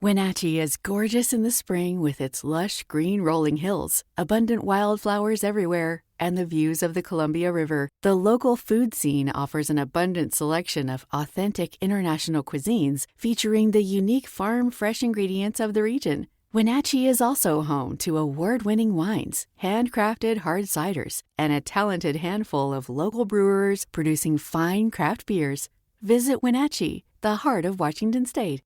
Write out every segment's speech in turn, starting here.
Wenatchee is gorgeous in the spring with its lush green rolling hills, abundant wildflowers everywhere, and the views of the Columbia River. The local food scene offers an abundant selection of authentic international cuisines featuring the unique farm-fresh ingredients of the region. Wenatchee is also home to award-winning wines, handcrafted hard ciders, and a talented handful of local brewers producing fine craft beers. Visit Wenatchee, the heart of Washington State.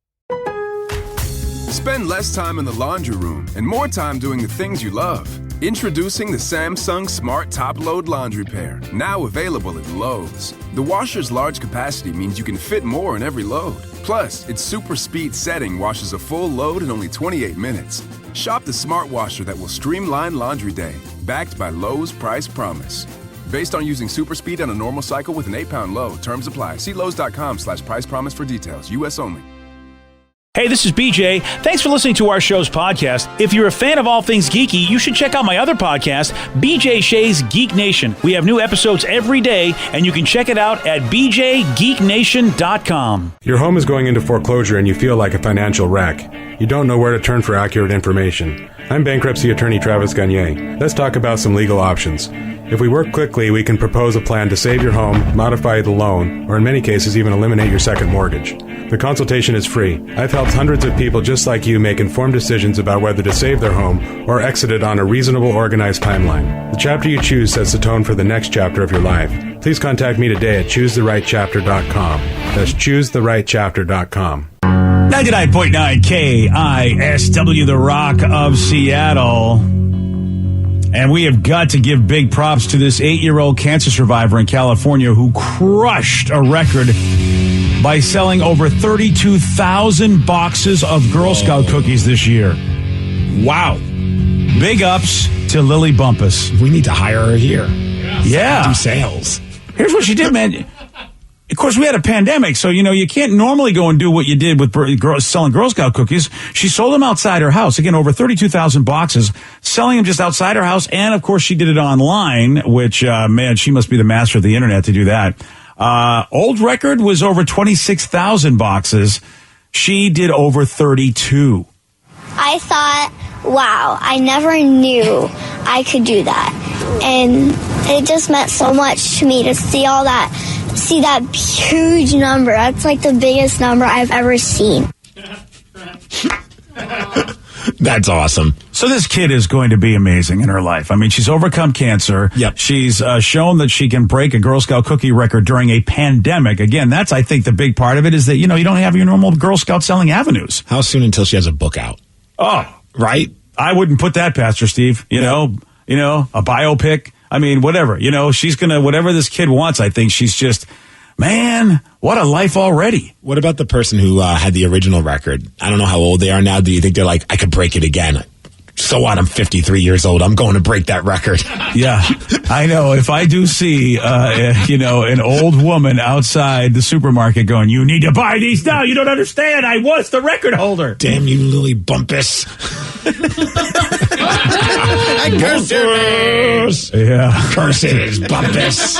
Spend less time in the laundry room and more time doing the things you love. Introducing the Samsung Smart Top Load Laundry Pair, now available at Lowe's. The washer's large capacity means you can fit more in every load. Plus, its super speed setting washes a full load in only 28 minutes. Shop the smart washer that will streamline laundry day, backed by Lowe's Price Promise. Based on using super speed on a normal cycle with an 8-pound load. Terms apply. See Lowe's.com/price promise for details. U.S. only. Hey, this is BJ. Thanks for listening to our show's podcast. If you're a fan of all things geeky, you should check out my other podcast, BJ Shea's Geek Nation. We have new episodes every day, and you can check it out at bjgeeknation.com. Your home is going into foreclosure and you feel like a financial wreck. You don't know where to turn for accurate information. I'm bankruptcy attorney Travis Gagne. Let's talk about some legal options. If we work quickly, we can propose a plan to save your home, modify the loan, or in many cases even eliminate your second mortgage. The consultation is free. I've helped hundreds of people just like you make informed decisions about whether to save their home or exit it on a reasonable, organized timeline. The chapter you choose sets the tone for the next chapter of your life. Please contact me today at choosetherightchapter.com. That's choosetherightchapter.com. 99.9 KISW, the Rock of Seattle. And we have got to give big props to this 8-year-old cancer survivor in California who crushed a record by selling over 32,000 boxes of Girl Scout cookies this year. Wow. Big ups to Lily Bumpus. We need to hire her here. Yeah. Do sales. Here's what she did, man. Of course, we had a pandemic, so, you can't normally go and do what you did with selling Girl Scout cookies. She sold them outside her house. Again, over 32,000 boxes, selling them just outside her house. And, of course, she did it online, which, man, she must be the master of the Internet to do that. Old record was over 26,000 boxes. She did over 32. I thought, wow, I never knew I could do that. And it just meant so much to me to see all that. See that huge number. That's like the biggest number I've ever seen. That's awesome. So this kid is going to be amazing in her life. I mean, she's overcome cancer. Yep. She's shown that she can break a Girl Scout cookie record during a pandemic. Again, that's, I think, the big part of it is that, you don't have your normal Girl Scout selling avenues. How soon until she has a book out? Oh, right? I wouldn't put that past her, Steve. You know, a biopic. I mean, whatever. She's going to, whatever this kid wants, I think she's just, man, what a life already. What about the person who had the original record? I don't know how old they are now. Do you think they're like, I could break it again? So what? I'm 53 years old. I'm going to break that record. Yeah, I know. If I do see, an old woman outside the supermarket going, you need to buy these now. You don't understand. I was the record holder. Damn you, Lily Bumpus. I curse yours. Yeah. Curses, Bumpus.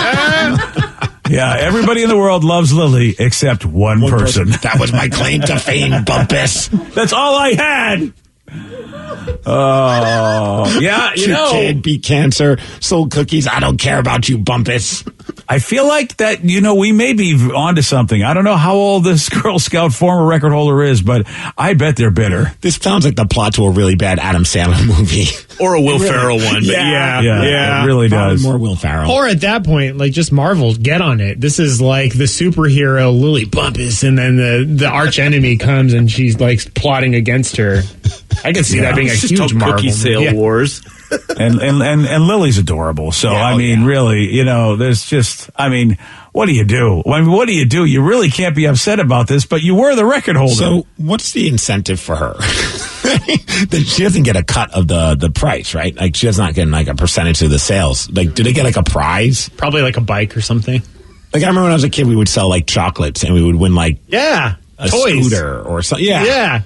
Yeah, everybody in the world loves Lily except one person. That was my claim to fame, Bumpus. That's all I had. Oh, yeah, kid beat cancer, sold cookies. I don't care about you, Bumpus. I feel like that, we may be onto something. I don't know how old this Girl Scout former record holder is, but I bet they're bitter. This sounds like the plot to a really bad Adam Sandler movie. Or a Will Ferrell one. Yeah, it really does. More Will Ferrell. Or at that point, just Marvel, get on it. This is like the superhero Lily Bumpus, and then the arch enemy comes and she's plotting against her. I can see that being a huge Marvel cookie sale wars. and Lily's adorable. So, really, there's just, what do you do? What do you do? You really can't be upset about this, but you were the record holder. So what's the incentive for her? She doesn't get a cut of the price, right? She does not get a percentage of the sales. Do they get a prize? Probably a bike or something. I remember when I was a kid, we would sell chocolates and we would win a toys. Scooter or something. Yeah.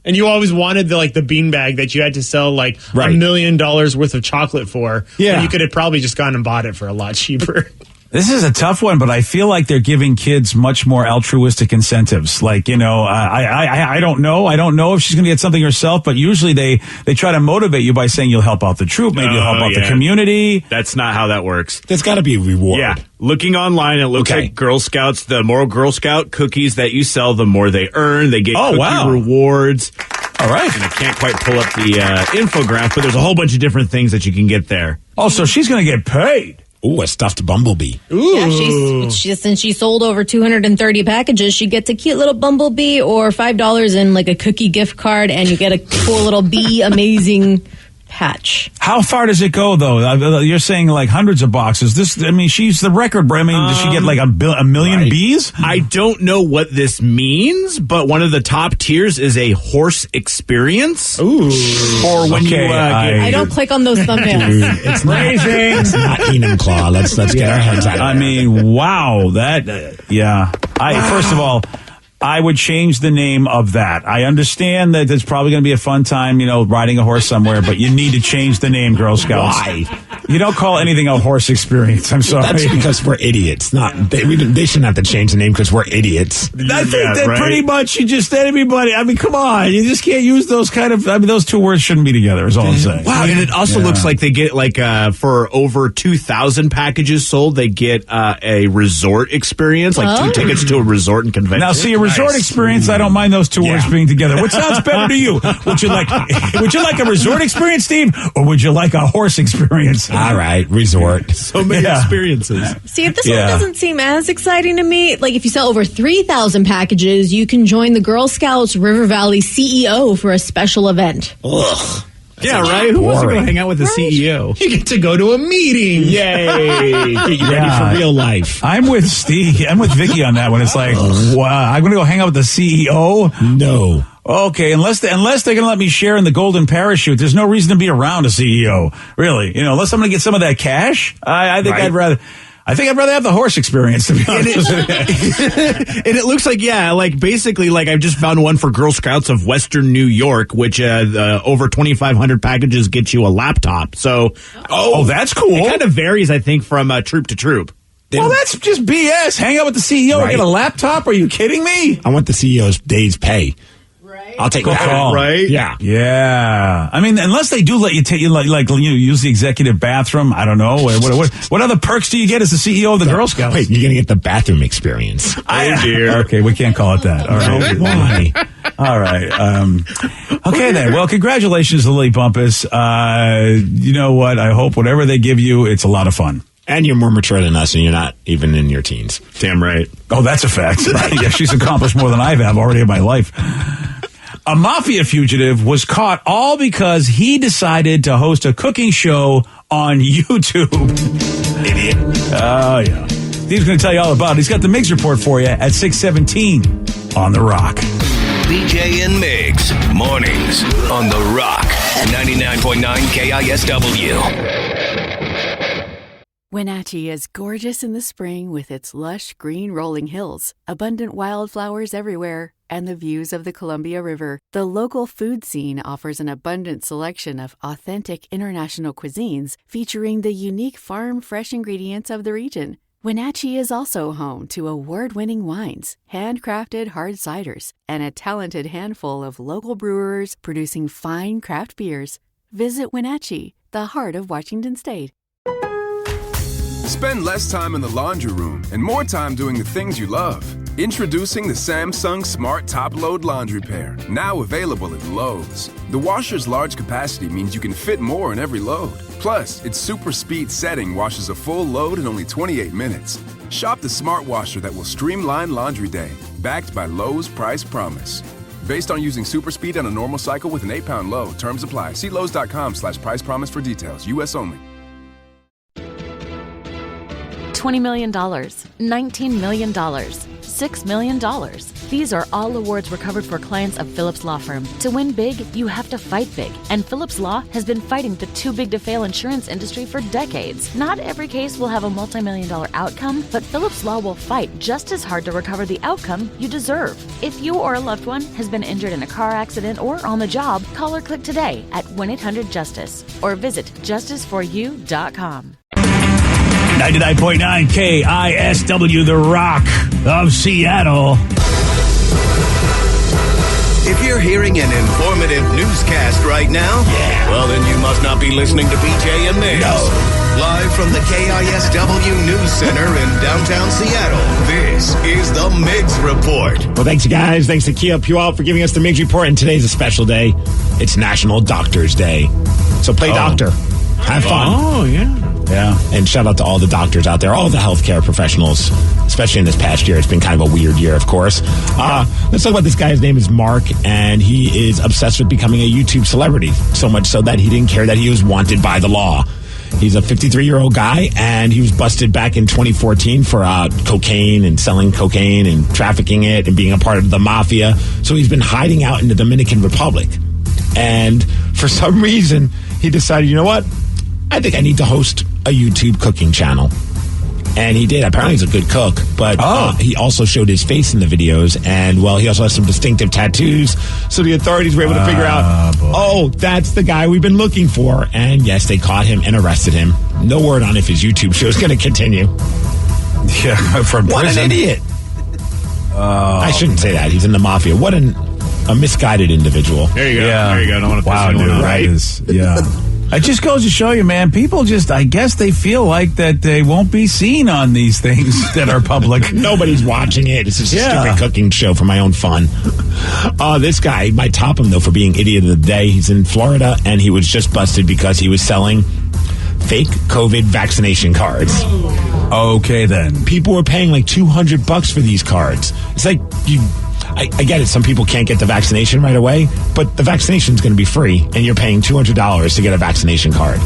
And you always wanted the beanbag that you had to sell $1 million worth of chocolate for. Yeah. And you could have probably just gone and bought it for a lot cheaper. This is a tough one, but I feel like they're giving kids much more altruistic incentives. Like, I don't know. I don't know if she's going to get something herself, but usually they try to motivate you by saying you'll help out the troop, maybe you'll help out the community. That's not how that works. There's got to be a reward. Yeah. Looking online, it looks like Girl Scouts, the more Girl Scout cookies that you sell, the more they earn. They get cookie rewards. All right. And I can't quite pull up the infographic, but there's a whole bunch of different things that you can get there. Oh, so she's going to get paid. Ooh, a stuffed bumblebee. Yeah, since she sold over 230 packages, she gets a cute little bumblebee or $5 in like a cookie gift card, and you get a cool little bee amazing patch. How far does it go, though? You're saying like hundreds of boxes. She's the record. Does she get like a million bees? I don't know what this means, but one of the top tiers is a horse experience. Ooh. Or when I don't click on those thumbnails. It's amazing. It's not Enumclaw. Let's get our heads out of it. I mean, wow. First of all, I would change the name of that. I understand that it's probably going to be a fun time, riding a horse somewhere, but you need to change the name, Girl Scouts. Why? You don't call anything a horse experience. I'm sorry. That's because we're idiots. They shouldn't have to change the name because we're idiots. I think that pretty much you just everybody. I mean, come on, you just can't use those kind of. I mean, those two words shouldn't be together. Is all I'm saying. Wow, and it also looks like they get for over 2,000 packages sold, they get a resort experience, like 2 tickets to a resort and convention. Now, see, a resort experience. I don't mind those two words being together. What sounds better to you? Would you like a resort experience, Steve, or would you like a horse experience? All right, resort. So many experiences. See, if this one doesn't seem as exciting to me, like if you sell over 3,000 packages, you can join the Girl Scouts River Valley CEO for a special event. Ugh. Yeah, right? Who wants to go hang out with the CEO? You get to go to a meeting. Yay. Get you ready for real life. I'm with Steve. I'm with Vicky on that one. It's like, wow, I'm going to go hang out with the CEO? No. Okay, unless they're going to let me share in the golden parachute, there's no reason to be around a CEO, really. Unless I'm going to get some of that cash, I think I'd rather have the horse experience, to be honest. And it looks like, basically, I've just found one for Girl Scouts of Western New York, which over 2,500 packages get you a laptop. So, that's cool. It kind of varies, I think, from troop to troop. Well, that's just BS. Hang out with the CEO and get a laptop? Are you kidding me? I want the CEO's day's pay. I'll take that. Call. Right? Yeah. I mean, unless they do let you take use the executive bathroom. I don't know. What other perks do you get as the CEO of the Girl Scouts? Wait, you're going to get the bathroom experience. Oh, dear. Okay, we can't call it that. All right. Why? All right. Okay, then. Well, congratulations to Lily Bumpus. You know what? I hope whatever they give you, it's a lot of fun. And you're more mature than us, and you're not even in your teens. Damn right. Oh, that's a fact. Yeah, she's accomplished more than I have already in my life. A mafia fugitive was caught all because he decided to host a cooking show on YouTube. Idiot. Oh, yeah. Steve's going to tell you all about it. He's got the Miggs report for you at 6:17 on The Rock. BJ and Miggs, mornings on The Rock, 99.9 KISW. Wenatchee is gorgeous in the spring with its lush green rolling hills, abundant wildflowers everywhere, and the views of the Columbia River. The local food scene offers an abundant selection of authentic international cuisines featuring the unique farm-fresh ingredients of the region. Wenatchee is also home to award-winning wines, handcrafted hard ciders, and a talented handful of local brewers producing fine craft beers. Visit Wenatchee, the heart of Washington State. Spend less time in the laundry room and more time doing the things you love. Introducing the Samsung Smart Top-Load Laundry Pair, now available at Lowe's. The washer's large capacity means you can fit more in every load. Plus, its super speed setting washes a full load in only 28 minutes. Shop the smart washer that will streamline laundry day, backed by Lowe's Price Promise. Based on using super speed on a normal cycle with an 8-pound load, terms apply. See Lowe's.com/price promise for details. U.S. only. $20 million, $19 million, $6 million. These are all awards recovered for clients of Phillips Law Firm. To win big, you have to fight big. And Phillips Law has been fighting the too-big-to-fail insurance industry for decades. Not every case will have a multi-million-dollar outcome, but Phillips Law will fight just as hard to recover the outcome you deserve. If you or a loved one has been injured in a car accident or on the job, call or click today at 1-800-JUSTICE or visit justiceforyou.com. 99.9 KISW, The Rock of Seattle. If you're hearing an informative newscast right now, well, then you must not be listening to BJ and Migs. No. Live from the KISW News Center in downtown Seattle, this is the Migs Report. Well, thanks, guys. Thanks to Kia Puyallup for giving us the Migs Report. And today's a special day. It's National Doctors Day. So play doctor. Have fun. Oh, yeah. Yeah. And shout out to all the doctors out there, all the healthcare professionals, especially in this past year. It's been kind of a weird year, of course. Let's talk about this guy. His name is Mark, and he is obsessed with becoming a YouTube celebrity, so much so that he didn't care that he was wanted by the law. He's a 53-year-old guy, and he was busted back in 2014 for cocaine and selling cocaine and trafficking it and being a part of the mafia. So he's been hiding out in the Dominican Republic. And for some reason, he decided, you know what? I think I need to host a YouTube cooking channel. And he did. Apparently he's a good cook, but he also showed his face in the videos. And, well, he also has some distinctive tattoos. So the authorities were able to figure out, that's the guy we've been looking for. And, yes, they caught him and arrested him. No word on if his YouTube show is going to continue. Yeah, from prison. What an idiot. I shouldn't say that. He's in the mafia. What a misguided individual. There you go. Yeah. There you go. I don't want to piss anyone off. Right? Yeah. It just goes to show you, man, people just, I guess they feel like that they won't be seen on these things that are public. Nobody's watching it. It's just a stupid cooking show for my own fun. This guy might top him, though, for being idiot of the day. He's in Florida, and he was just busted because he was selling fake COVID vaccination cards. Okay, then. People were paying like $200 for these cards. It's like, I get it. Some people can't get the vaccination right away, but the vaccination is going to be free, and you're paying $200 to get a vaccination card.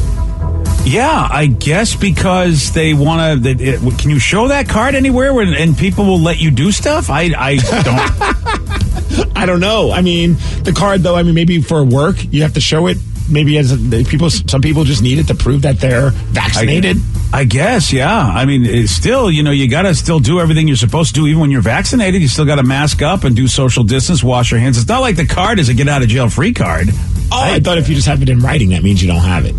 Yeah, I guess because they want to. Can you show that card anywhere and people will let you do stuff? I don't. I don't know. I mean, the card, though, I mean, maybe for work, you have to show it. Maybe some people just need it to prove that they're vaccinated. I guess, yeah. I mean, it's still, you got to still do everything you're supposed to do. Even when you're vaccinated, you still got to mask up and do social distance, wash your hands. It's not like the card is a get out of jail free card. I thought if you just have it in writing, that means you don't have it.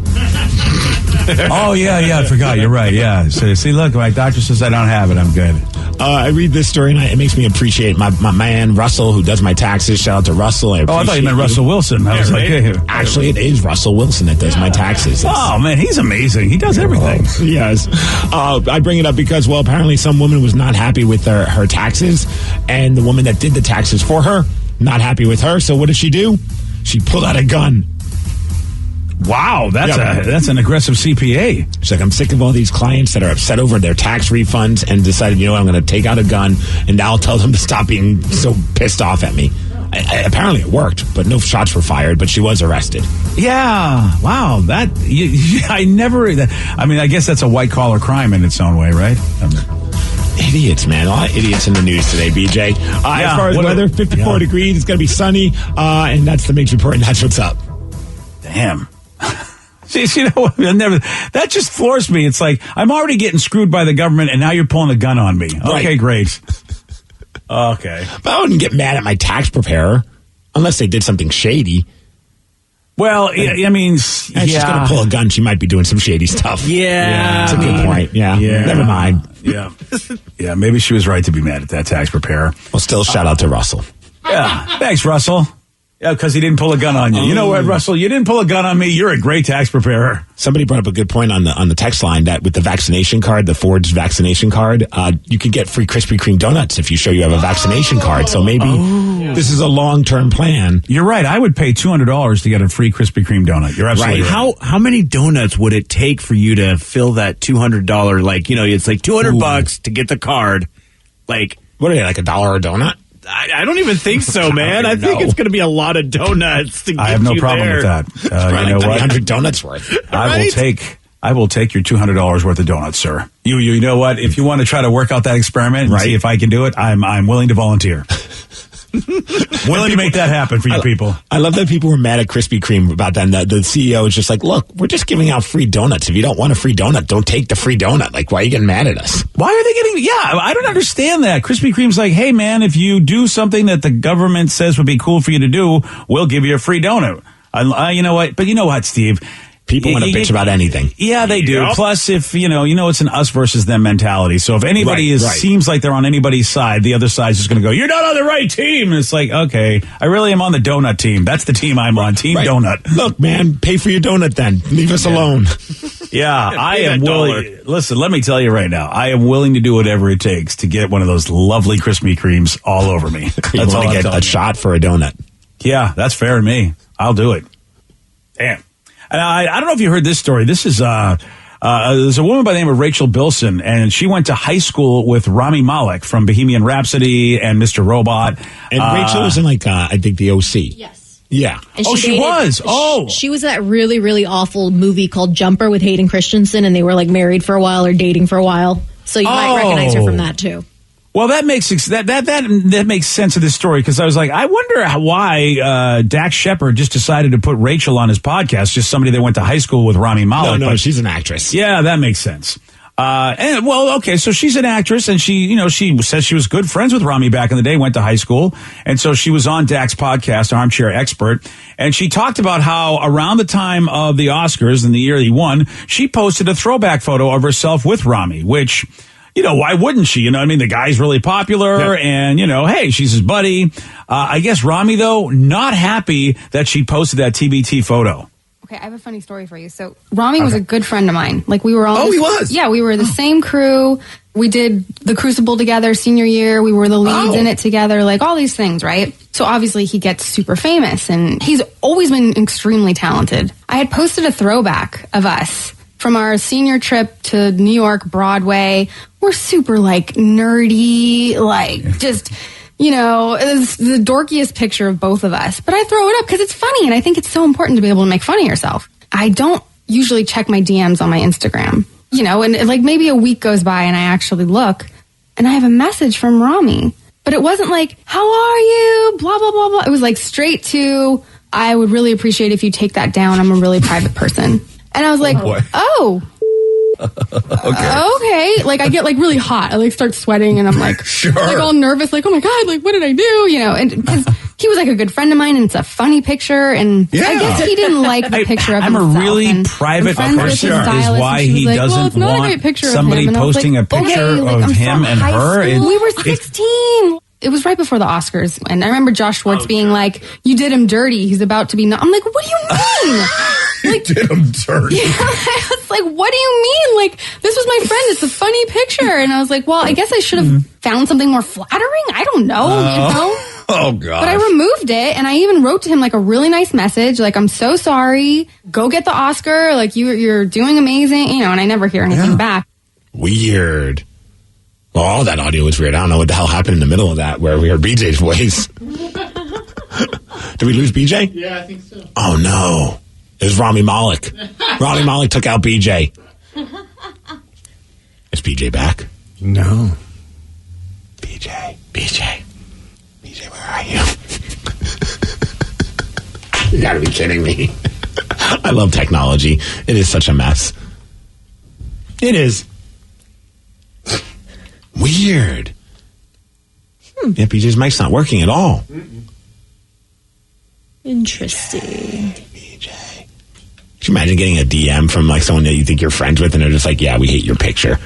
I forgot. You're right. Yeah. So, see, look, my doctor says I don't have it. I'm good. I read this story, and it makes me appreciate my man, Russell, who does my taxes. Shout out to Russell. I thought you meant Russell Wilson. I was like, hey. Actually, it is Russell Wilson that does my taxes. Oh, man, he's amazing. He does everything. Yes. I bring it up because, well, apparently some woman was not happy with her taxes, and the woman that did the taxes for her, not happy with her. So what did she do? She pulled out a gun. Wow, that's an aggressive CPA. She's like, I'm sick of all these clients that are upset over their tax refunds and decided, you know what, I'm going to take out a gun and I'll tell them to stop being so pissed off at me. Apparently it worked, but no shots were fired, but she was arrested. Yeah, wow, I guess that's a white-collar crime in its own way, right? Idiots, man. A lot of idiots in the news today, BJ. As far as weather, 54 degrees, it's going to be sunny, and that's the Migs Report, and that's what's up. Damn. See, that just floors me. It's like, I'm already getting screwed by the government, and now you're pulling a gun on me. Right. Okay, great. Okay. But I wouldn't get mad at my tax preparer, unless they did something shady. Well, I mean, she's going to pull a gun. She might be doing some shady stuff. Yeah. That's a good point. Yeah. Never mind. Yeah. Yeah, maybe she was right to be mad at that tax preparer. Well, still shout out to Russell. Yeah. Thanks, Russell. Yeah, because he didn't pull a gun on you. You know what, Russell? You didn't pull a gun on me. You're a great tax preparer. Somebody brought up a good point on the text line that with the vaccination card, the Ford's vaccination card, you can get free Krispy Kreme donuts if you show you have a vaccination card. So maybe this is a long-term plan. You're right. I would pay $200 to get a free Krispy Kreme donut. You're absolutely right. How many donuts would it take for you to fill that $200? Like, it's like $200 to get the card. Like, what are they, like $1 a donut? I don't even think so, man. I think it's going to be a lot of donuts to get I have no you problem there. with that. You know what? 100 donuts worth. I will take your $200 worth of donuts, sir. You know what? If you want to try to work out that experiment and see if I can do it, I'm willing to volunteer. Willing to make that happen for you people. I love that people were mad at Krispy Kreme about that. And the CEO is just like, look, we're just giving out free donuts. If you don't want a free donut, don't take the free donut. Like, why are you getting mad at us? Why are they getting... Yeah, I don't understand that. Krispy Kreme's like, hey, man, if you do something that the government says would be cool for you to do, we'll give you a free donut. You know what? But you know what, Steve? People want to bitch about anything. Yeah, they do. Yep. Plus, if it's an us versus them mentality. So if anybody seems like they're on anybody's side, the other side's just going to go, "You're not on the right team." And it's like, okay, I really am on the donut team. That's the team I'm on. Team Donut. Look, man, pay for your donut then. Leave us alone. Yeah, I am willing. Listen, let me tell you right now, I am willing to do whatever it takes to get one of those lovely Krispy Kremes all over me. That's all. Get a shot for a donut. Yeah, that's fair to me. I'll do it. Damn. And I don't know if you heard this story. This is there's a woman by the name of Rachel Bilson, and she went to high school with Rami Malek from Bohemian Rhapsody and Mr. Robot. And Rachel was in I think the OC. Yes. Yeah. And she was. Oh, she was that really, really awful movie called Jumper with Hayden Christensen, and they were married for a while or dating for a while. So you might recognize her from that too. Well, that makes that makes sense of this story, because I was like, I wonder why Dax Shepard just decided to put Rachel on his podcast, just somebody that went to high school with Rami Malek. No, she's an actress. Yeah, that makes sense. So she's an actress, and she says she was good friends with Rami back in the day, went to high school, and so she was on Dak's podcast, Armchair Expert, and she talked about how around the time of the Oscars in the year he won, she posted a throwback photo of herself with Rami, which, why wouldn't she? The guy's really popular, and, hey, she's his buddy. I guess Rami, though, not happy that she posted that TBT photo. Okay, I have a funny story for you. So Rami was a good friend of mine. We were all... Oh, he was? Yeah, we were the same crew. We did The Crucible together senior year. We were the leads in it together, all these things, right? So obviously he gets super famous, and he's always been extremely talented. I had posted a throwback of us from our senior trip to New York Broadway. We're super nerdy, just, it's the dorkiest picture of both of us. But I throw it up because it's funny, and I think it's so important to be able to make fun of yourself. I don't usually check my DMs on my Instagram, and maybe a week goes by and I actually look, and I have a message from Rami. But it wasn't how are you? Blah, blah, blah, blah. It was straight to, I would really appreciate if you take that down. I'm a really private person. And I was like, okay. I get I hot. I start sweating, and I'm sure. All nervous, oh my God, what did I do? And because he was a good friend of mine, and it's a funny picture, and I guess he didn't like the picture of himself. I'm a really private person, is why he doesn't want somebody posting a picture of him and her. We were 16. It was right before the Oscars, and I remember Josh Schwartz being you did him dirty. He's about to be... I'm what do you mean? You did him dirty. Yeah, I was what do you mean? This was my friend. It's a funny picture. And I was well, I guess I should have found something more flattering. I don't know, Oh, God. But I removed it, and I even wrote to him a really nice message, I'm so sorry. Go get the Oscar. You're doing amazing. And I never hear anything back. Weird. Well, all that audio was weird. I don't know what the hell happened in the middle of that where we heard BJ's voice. Did we lose BJ? Yeah, I think so. Oh, no. It was Rami Malek. Rami Malek took out BJ. Is BJ back? No. BJ, where are you? You gotta be kidding me. I love technology. It is such a mess. It is. Weird. Yeah, BJ's mic's not working at all. Interesting. BJ. Could you imagine getting a DM from someone that you think you're friends with, and they're just yeah, we hate your picture?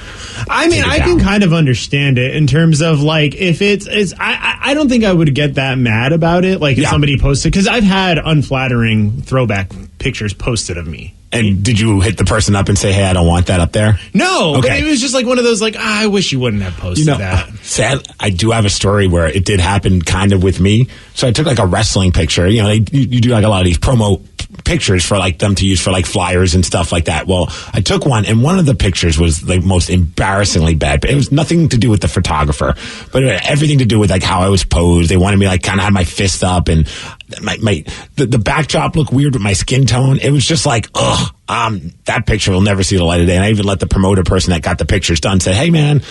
I mean, I can kind of understand it in terms of if it's I don't think I would get that mad about it. If somebody posted, because I've had unflattering throwback pictures posted of me. And did you hit the person up and say, hey, I don't want that up there? No, okay. But it was just one of those I wish you wouldn't have posted that. Sad, I do have a story where it did happen kind of with me. So I took a wrestling picture. You do a lot of these promo pictures for them to use for flyers and stuff like that. Well, I took one, and one of the pictures was the most embarrassingly bad. It was nothing to do with the photographer, but it had everything to do with kind of how I was posed. They wanted me kind of had my fist up, and the backdrop looked weird with my skin tone. It was just that picture will never see the light of day. And I even let the promoter person that got the pictures done say, hey man,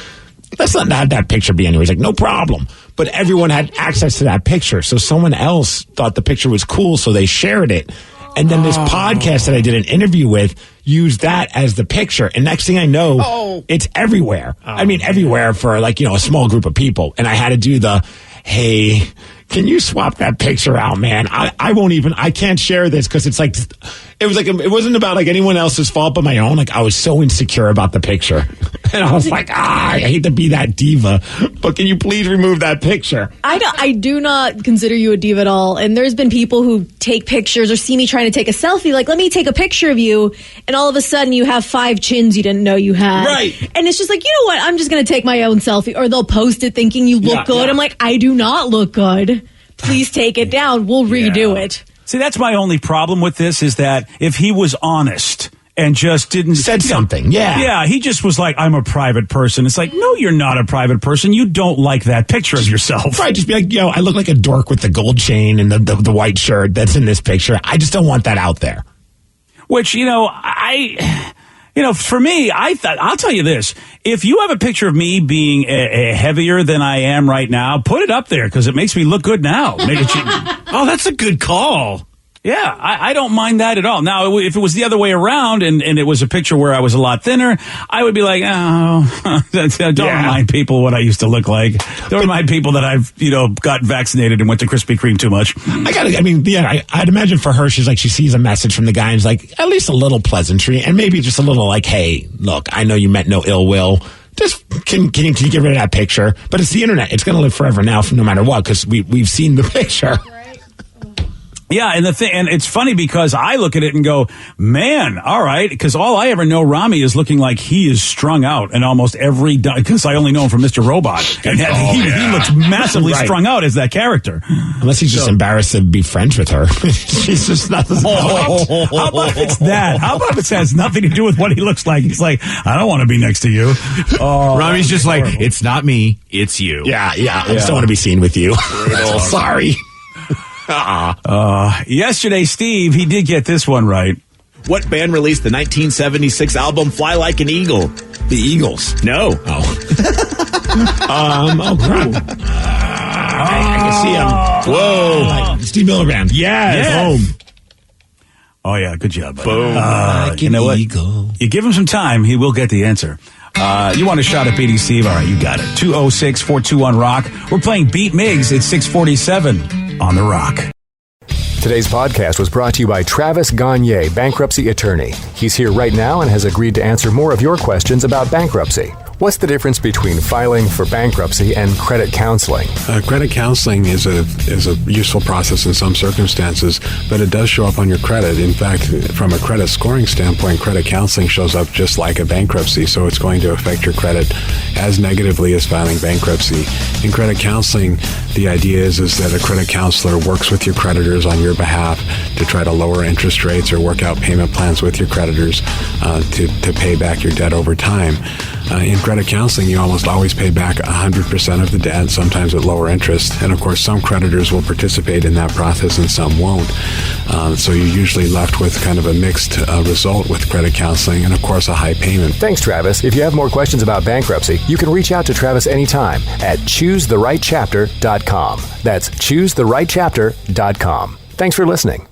let's not have that picture be anywhere. He's no problem. But everyone had access to that picture. So someone else thought the picture was cool, so they shared it. And then this podcast that I did an interview with used that as the picture. And next thing I know, it's everywhere. I mean, everywhere for a small group of people. And I had to do hey, Can you swap that picture out, man? I won't even. I can't share this because it's like it wasn't about like anyone else's fault but my own. Like I was so insecure about the picture, and I was like, I hate to be that diva, but can you please remove that picture? I do not consider you a diva at all. And there's been people who take pictures or see me trying to take a selfie, like, let me take a picture of you, and all of a sudden you have 5 chins you didn't know you had. Right. And it's just like, you know what? I'm just going to take my own selfie. Or they'll post it thinking you look good. Yeah. I'm like, I do not look good. Please take it down. We'll redo it. See, that's my only problem with this is that if he was honest and just didn't... Said something, yeah. Yeah, he just was like, I'm a private person. It's like, no, you're not a private person. You don't like that picture of yourself. Right, just be like, I look like a dork with the gold chain and the white shirt that's in this picture. I just don't want that out there. Which, for me, I'll tell you this. If you have a picture of me being heavier than I am right now, put it up there because it makes me look good now. Oh, that's a good call. Yeah, I don't mind that at all. Now, if it was the other way around and it was a picture where I was a lot thinner, I would be like, don't remind people what I used to look like. Don't remind people that I've, got vaccinated and went to Krispy Kreme too much. I'd imagine for her, she's like, she sees a message from the guy and is like, at least a little pleasantry and maybe just a little like, hey, look, I know you meant no ill will. Just can you get rid of that picture? But it's the internet. It's going to live forever now, no matter what, because we've seen the picture. Yeah, and it's funny because I look at it and go, man, all right, because all I ever know Rami is looking like he is strung out in almost every, because I only know him from Mr. Robot. And he looks massively strung out as that character. Unless he's just embarrassed to be friends with her. She's just not. How about it's that? How about it has nothing to do with what he looks like? He's like, I don't want to be next to you. Rami's just like, it's not me, it's you. Yeah. I just don't want to be seen with you. Sorry. Yesterday, Steve, he did get this one right. What band released the 1976 album Fly Like an Eagle? The Eagles. No. Crap. I can see him. Whoa. Steve Miller Band. Yes. Boom. Oh, yeah, good job, buddy. Boom. Like you know what? Eagle. You give him some time, he will get the answer. You want a shot at beating Steve? All right, you got it. 206-421-ROCK. We're playing Beat Miggs at 647 on The Rock. Today's podcast was brought to you by Travis Gagne, bankruptcy attorney. He's here right now and has agreed to answer more of your questions about bankruptcy. What's the difference between filing for bankruptcy and credit counseling? Credit counseling is a useful process in some circumstances, but it does show up on your credit. In fact, from a credit scoring standpoint, credit counseling shows up just like a bankruptcy, so it's going to affect your credit as negatively as filing bankruptcy. In credit counseling, the idea is that a credit counselor works with your creditors on your behalf to try to lower interest rates or work out payment plans with your creditors to pay back your debt over time. In credit counseling, you almost always pay back 100% of the debt, sometimes at lower interest. And of course, some creditors will participate in that process and some won't. So you're usually left with kind of a mixed result with credit counseling and, of course, a high payment. Thanks, Travis. If you have more questions about bankruptcy, you can reach out to Travis anytime at choosetherightchapter.com. That's choosetherightchapter.com. Thanks for listening.